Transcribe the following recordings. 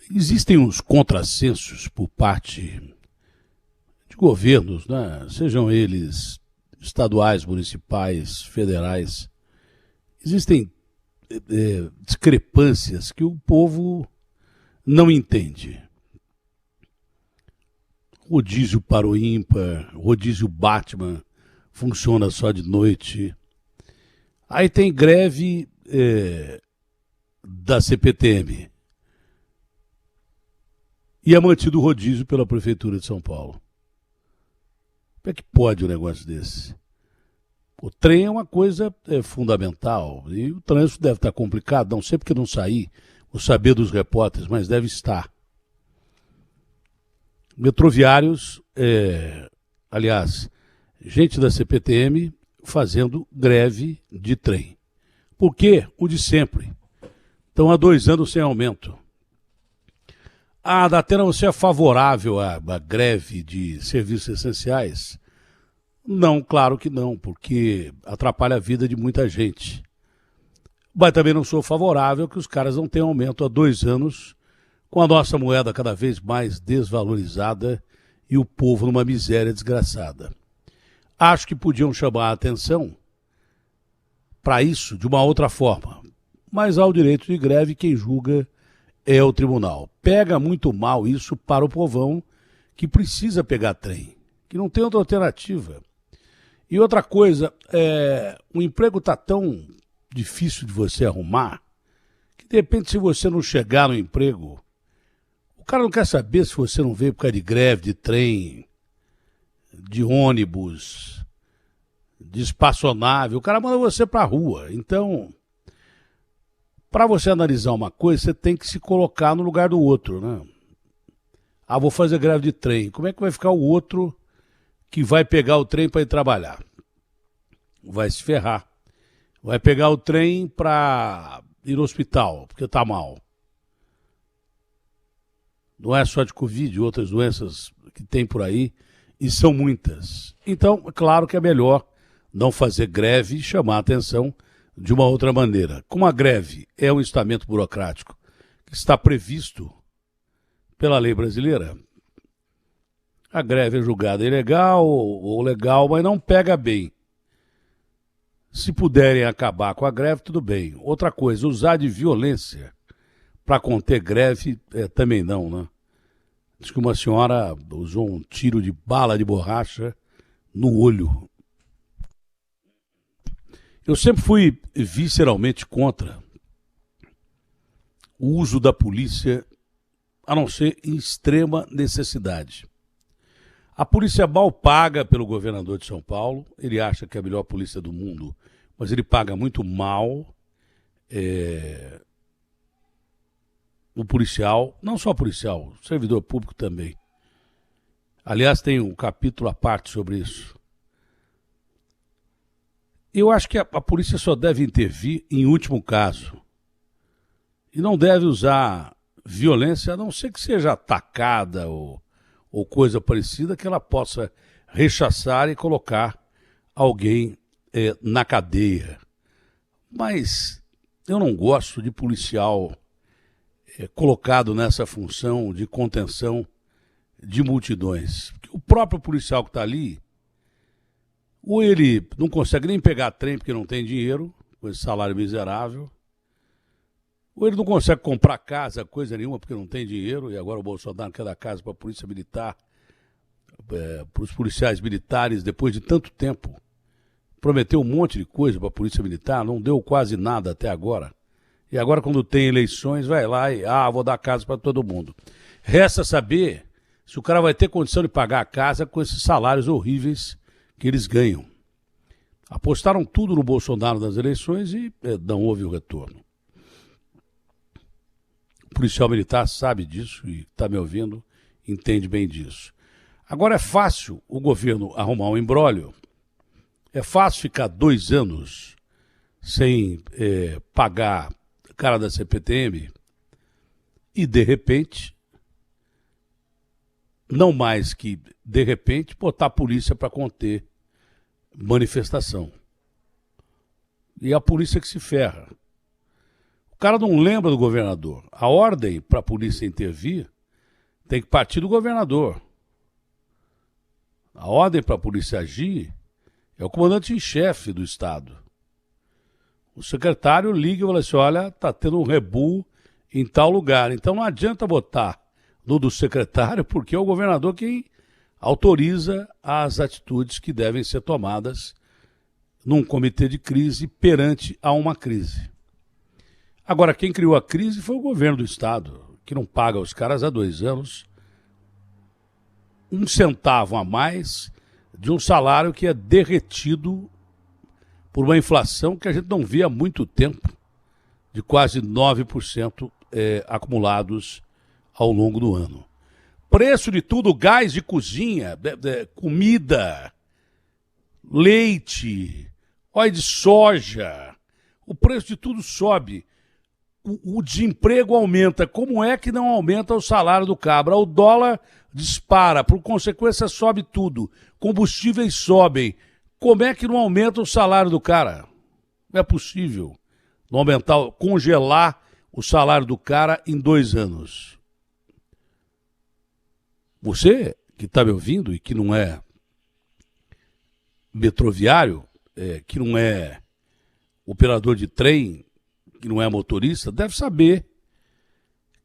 Existem uns contrassensos por parte de governos, né? Sejam eles estaduais, municipais, federais. Existem discrepâncias que o povo não entende. Rodízio para o ímpar, rodízio Batman, funciona só de noite. Aí tem greve da CPTM. E é mantido o rodízio pela Prefeitura de São Paulo. Como é que pode um negócio desse? O trem é uma coisa fundamental. E o trânsito deve estar complicado. Não sei porque não sair, o saber dos repórteres, mas deve estar. Metroviários, aliás, gente da CPTM fazendo greve de trem. Por quê? O de sempre. Estão há 2 anos sem aumento. Ah, Datena, você é favorável à greve de serviços essenciais? Não, claro que não, porque atrapalha a vida de muita gente. Mas também não sou favorável que os caras não tenham aumento há 2 anos, com a nossa moeda cada vez mais desvalorizada e o povo numa miséria desgraçada. Acho que podiam chamar a atenção para isso de uma outra forma, mas há o direito de greve, quem julga é o tribunal. Pega muito mal isso para o povão que precisa pegar trem, que não tem outra alternativa. E outra coisa, o emprego está tão difícil de você arrumar que, de repente, se você não chegar no emprego, o cara não quer saber se você não veio por causa de greve, de trem, de ônibus, de espaçonável. O cara manda você para a rua. Então, para você analisar uma coisa, você tem que se colocar no lugar do outro, né? Ah, vou fazer greve de trem. Como é que vai ficar o outro que vai pegar o trem para ir trabalhar? Vai se ferrar. Vai pegar o trem para ir no hospital, porque está mal. Não é só de Covid, outras doenças que tem por aí, e são muitas. Então, é claro que é melhor não fazer greve e chamar a atenção de uma outra maneira. Como a greve é um estamento burocrático que está previsto pela lei brasileira, a greve é julgada ilegal ou legal, mas não pega bem. Se puderem acabar com a greve, tudo bem. Outra coisa, usar de violência para conter greve, também não, né? Diz que uma senhora usou um tiro de bala de borracha no olho. Eu sempre fui visceralmente contra o uso da polícia, a não ser em extrema necessidade. A polícia mal paga pelo governador de São Paulo, ele acha que é a melhor polícia do mundo, mas ele paga muito mal. O policial, não só policial, servidor público também. Aliás, tem um capítulo à parte sobre isso. Eu acho que a polícia só deve intervir em último caso. E não deve usar violência, a não ser que seja atacada ou coisa parecida, que ela possa rechaçar e colocar alguém na cadeia. Mas eu não gosto de policial colocado nessa função de contenção de multidões. Porque o próprio policial que está ali, ou ele não consegue nem pegar trem porque não tem dinheiro, com esse salário miserável, ou ele não consegue comprar casa, coisa nenhuma, porque não tem dinheiro, e agora o Bolsonaro quer dar casa para a polícia militar, para os policiais militares, depois de tanto tempo. Prometeu um monte de coisa para a polícia militar, não deu quase nada até agora. E agora, quando tem eleições, vai lá e, vou dar casa para todo mundo. Resta saber se o cara vai ter condição de pagar a casa com esses salários horríveis que eles ganham. Apostaram tudo no Bolsonaro nas eleições e não houve o retorno. O policial militar sabe disso e está me ouvindo, entende bem disso. Agora é fácil o governo arrumar um imbróglio, é fácil ficar 2 anos sem pagar a cara da CPTM e, de repente, não mais que de repente, botar a polícia para conter manifestação. E a polícia que se ferra. cara não lembra do governador. A ordem para a polícia intervir tem que partir do governador. A ordem para a polícia agir é o comandante em chefe do Estado. O secretário liga e fala assim, olha, está tendo um rebu em tal lugar. Então não adianta botar no do secretário, porque é o governador quem autoriza as atitudes que devem ser tomadas num comitê de crise perante a uma crise. Agora, quem criou a crise foi o governo do Estado, que não paga os caras há 2 anos 1 centavo a mais de um salário que é derretido por uma inflação que a gente não via há muito tempo, de quase 9% acumulados ao longo do ano. Preço de tudo, gás de cozinha, comida, leite, óleo de soja, o preço de tudo sobe. O desemprego aumenta. Como é que não aumenta o salário do cabra? O dólar dispara, por consequência sobe tudo. Combustíveis sobem. Como é que não aumenta o salário do cara? Não é possível não aumentar, congelar o salário do cara em 2 anos. Você que está me ouvindo e que não é metroviário, que não é operador de trem, que não é motorista, deve saber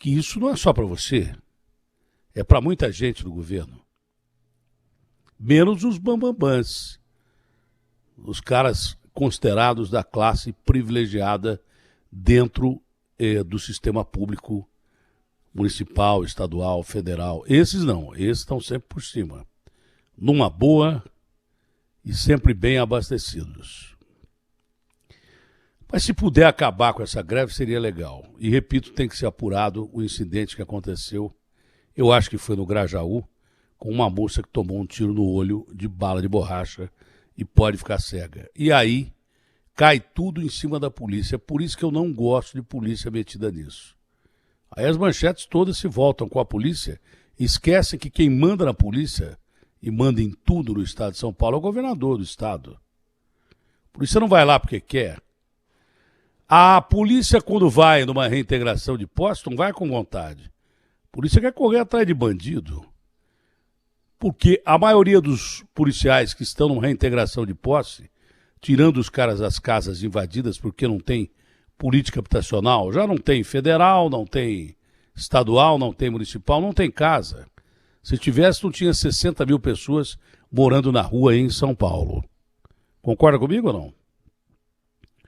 que isso não é só para você. É para muita gente do governo. Menos os bambambãs. Os caras considerados da classe privilegiada dentro do sistema público municipal, estadual, federal. Esses não, esses estão sempre por cima. Numa boa e sempre bem abastecidos. Mas se puder acabar com essa greve, seria legal. E, repito, tem que ser apurado o incidente que aconteceu, eu acho que foi no Grajaú, com uma moça que tomou um tiro no olho de bala de borracha e pode ficar cega. E aí cai tudo em cima da polícia. É por isso que eu não gosto de polícia metida nisso. Aí as manchetes todas se voltam com a polícia e esquecem que quem manda na polícia e manda em tudo no estado de São Paulo é o governador do estado. A polícia não vai lá porque quer. A polícia, quando vai numa reintegração de posse, não vai com vontade. A polícia quer correr atrás de bandido. Porque a maioria dos policiais que estão numa reintegração de posse, tirando os caras das casas invadidas porque não tem política habitacional, já não tem federal, não tem estadual, não tem municipal, não tem casa. Se tivesse, não tinha 60 mil pessoas morando na rua aí em São Paulo. Concorda comigo ou não?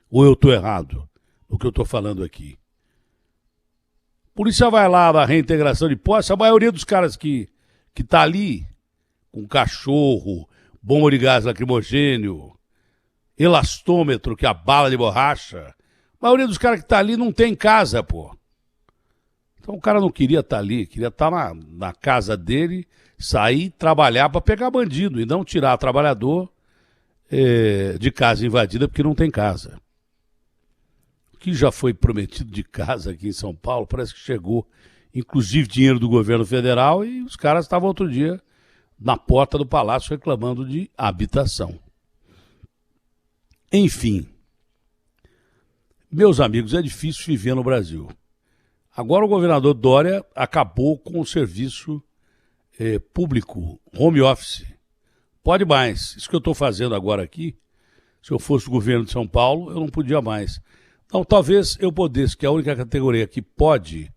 Ou eu estou errado no que eu estou falando aqui? A polícia vai lá na reintegração de posse, a maioria dos caras que está ali, com cachorro, bomba de gás lacrimogênio, elastômetro, que é a bala de borracha, a maioria dos caras que está ali não tem casa, pô. Então o cara não queria estar ali, queria estar na casa dele, sair, trabalhar para pegar bandido e não tirar trabalhador de casa invadida porque não tem casa. O que já foi prometido de casa aqui em São Paulo, parece que chegou, inclusive dinheiro do governo federal, e os caras estavam outro dia na porta do palácio reclamando de habitação. Enfim, meus amigos, é difícil viver no Brasil. Agora o governador Dória acabou com o serviço público, home office. Pode mais. Isso que eu estou fazendo agora aqui, se eu fosse o governo de São Paulo, eu não podia mais. Então, talvez eu pudesse, que a única categoria que pode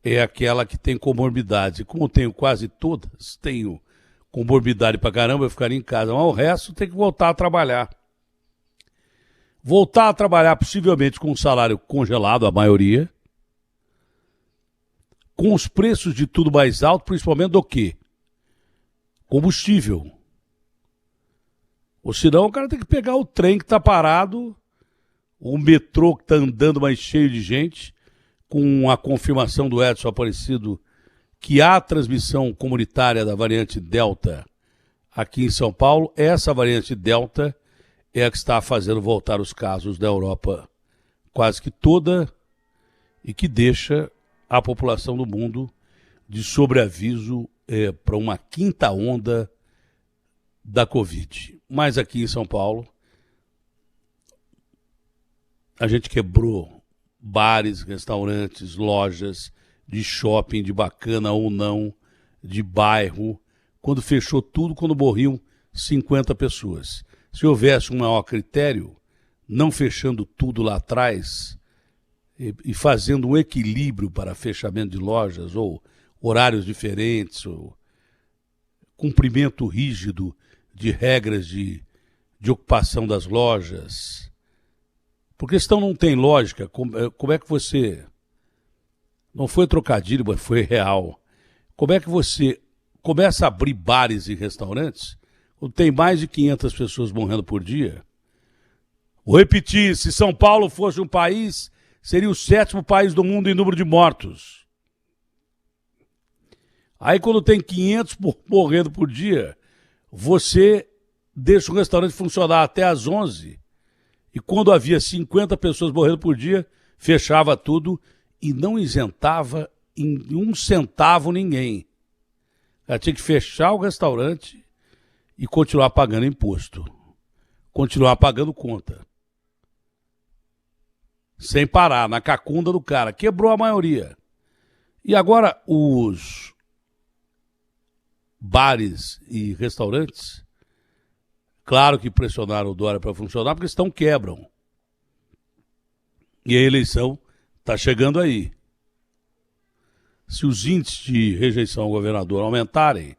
é aquela que tem comorbidades. E como eu tenho quase todas, tenho comorbidade pra caramba, eu ficaria em casa. Mas o resto tem que voltar a trabalhar. Voltar a trabalhar possivelmente com um salário congelado, a maioria, com os preços de tudo mais alto, principalmente do quê? Combustível. Ou senão o cara tem que pegar o trem que está parado, o metrô que está andando mais cheio de gente, com a confirmação do Edson Aparecido que há transmissão comunitária da variante Delta aqui em São Paulo. Essa variante Delta é a que está fazendo voltar os casos da Europa quase que toda e que deixa a população do mundo de sobreaviso para uma quinta onda da Covid. Mas aqui em São Paulo, a gente quebrou bares, restaurantes, lojas de shopping, de bacana ou não, de bairro, quando fechou tudo, quando morriam 50 pessoas. Se houvesse um maior critério, não fechando tudo lá atrás e fazendo um equilíbrio para fechamento de lojas, ou horários diferentes, ou cumprimento rígido de regras de ocupação das lojas. Porque senão não tem lógica. Como é que você... Não foi trocadilho, mas foi real. Como é que você começa a abrir bares e restaurantes quando tem mais de 500 pessoas morrendo por dia? Vou repetir, se São Paulo fosse um país, seria o 7º país do mundo em número de mortos. Aí quando tem 500 morrendo por dia, você deixa o restaurante funcionar até às 11, e quando havia 50 pessoas morrendo por dia, fechava tudo e não isentava em 1 centavo ninguém. Ela tinha que fechar o restaurante e continuar pagando imposto. Continuar pagando conta. Sem parar, na cacunda do cara. Quebrou a maioria. E agora os bares e restaurantes, claro que pressionaram o Dória para funcionar, porque senão quebram. E a eleição está chegando aí. Se os índices de rejeição ao governador aumentarem,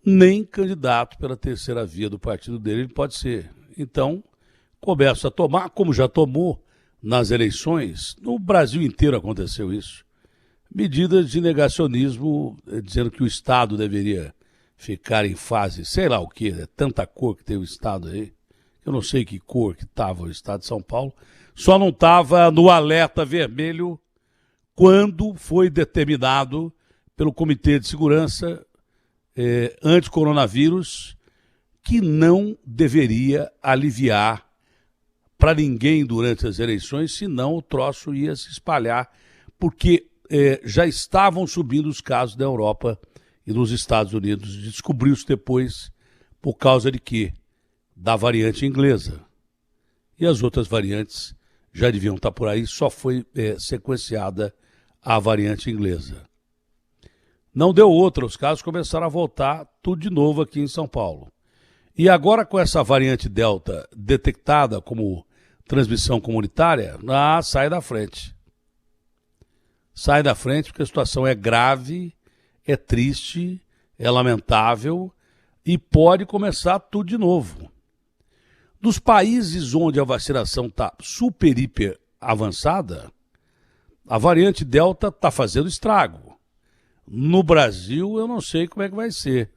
nem candidato pela terceira via do partido dele ele pode ser. Então, começa a tomar, como já tomou nas eleições, no Brasil inteiro aconteceu isso, medidas de negacionismo, dizendo que o Estado deveria ficar em fase, sei lá o que, é tanta cor que tem o Estado aí, eu não sei que cor que estava o Estado de São Paulo, só não estava no alerta vermelho quando foi determinado pelo Comitê de Segurança Anti-Coronavírus que não deveria aliviar para ninguém durante as eleições, senão o troço ia se espalhar, porque já estavam subindo os casos da Europa e nos Estados Unidos, descobriu-se depois por causa de quê? Da variante inglesa. E as outras variantes já deviam estar por aí, só foi sequenciada a variante inglesa. Não deu outra, os casos começaram a voltar tudo de novo aqui em São Paulo. E agora com essa variante Delta detectada como transmissão comunitária, sai da frente. Sai da frente porque a situação é grave, é triste, é lamentável e pode começar tudo de novo. Dos países onde a vacinação está super, hiper avançada, a variante Delta está fazendo estrago. No Brasil, eu não sei como é que vai ser.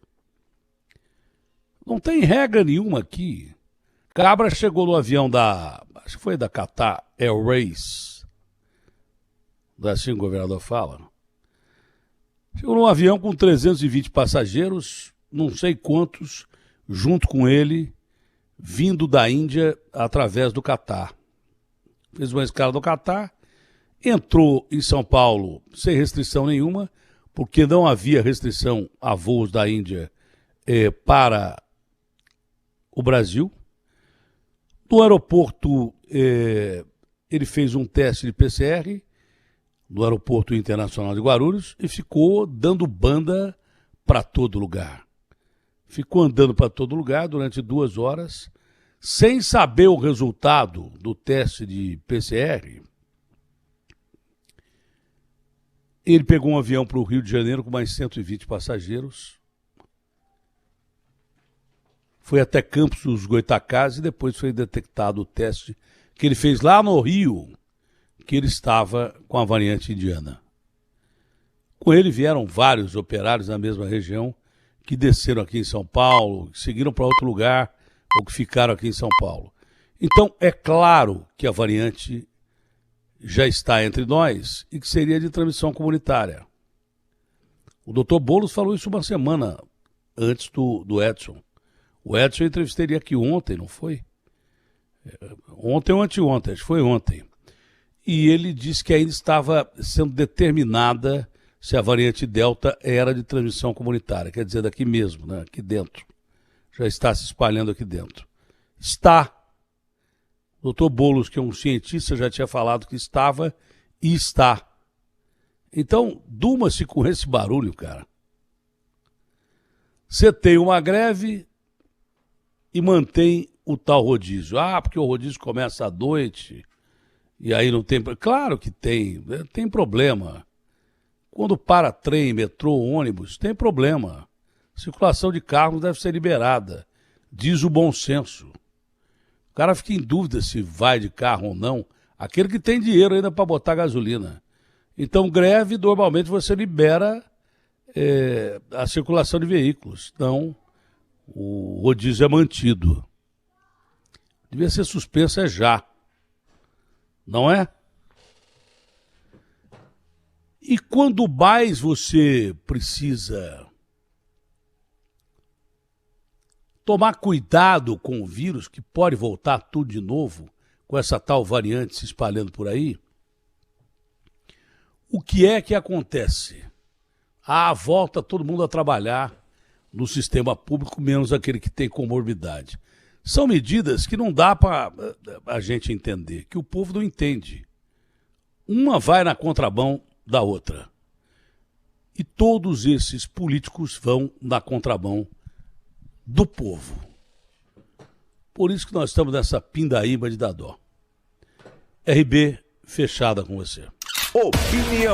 Não tem regra nenhuma aqui. Cabra chegou no avião acho que foi da Qatar Airways. Não é assim que o governador fala? Chegou num avião com 320 passageiros, não sei quantos, junto com ele, vindo da Índia através do Qatar. Fez uma escala no Qatar, entrou em São Paulo sem restrição nenhuma, porque não havia restrição a voos da Índia para o Brasil. No aeroporto, ele fez um teste de PCR, no Aeroporto Internacional de Guarulhos, e ficou dando banda para todo lugar. Ficou andando para todo lugar durante 2 horas, sem saber o resultado do teste de PCR. Ele pegou um avião para o Rio de Janeiro com mais 120 passageiros, foi até Campos dos Goytacazes e depois foi detectado o teste que ele fez lá no Rio, que ele estava com a variante indiana. Com ele vieram vários operários na mesma região que desceram aqui em São Paulo, que seguiram para outro lugar ou que ficaram aqui em São Paulo. Então, é claro que a variante já está entre nós e que seria de transmissão comunitária. O doutor Boulos falou isso uma semana antes do Edson. O Edson eu entrevistei ele aqui ontem, não foi? Ontem ou anteontem, acho que foi ontem. E ele disse que ainda estava sendo determinada se a variante Delta era de transmissão comunitária, quer dizer, daqui mesmo, né? Aqui dentro. Já está se espalhando aqui dentro. Está. Dr. Boulos, que é um cientista, já tinha falado que estava e está. Então, durma-se com esse barulho, cara. Você tem uma greve e mantém o tal rodízio. Ah, porque o rodízio começa à noite e aí não tem... Claro que tem problema. Quando para trem, metrô, ônibus, tem problema. Circulação de carros deve ser liberada, diz o bom senso. O cara fica em dúvida se vai de carro ou não, aquele que tem dinheiro ainda para botar gasolina. Então, greve, normalmente você libera a circulação de veículos. Então, o rodízio é mantido. Devia ser suspenso já. Não é? E quando mais você precisa tomar cuidado com o vírus, que pode voltar tudo de novo, com essa tal variante se espalhando por aí, o que é que acontece? Volta todo mundo a trabalhar no sistema público, menos aquele que tem comorbidade. São medidas que não dá para a gente entender, que o povo não entende. Uma vai na contramão da outra. E todos esses políticos vão na contramão do povo. Por isso que nós estamos nessa pindaíba de dar dó. RB fechada com você. Opinião.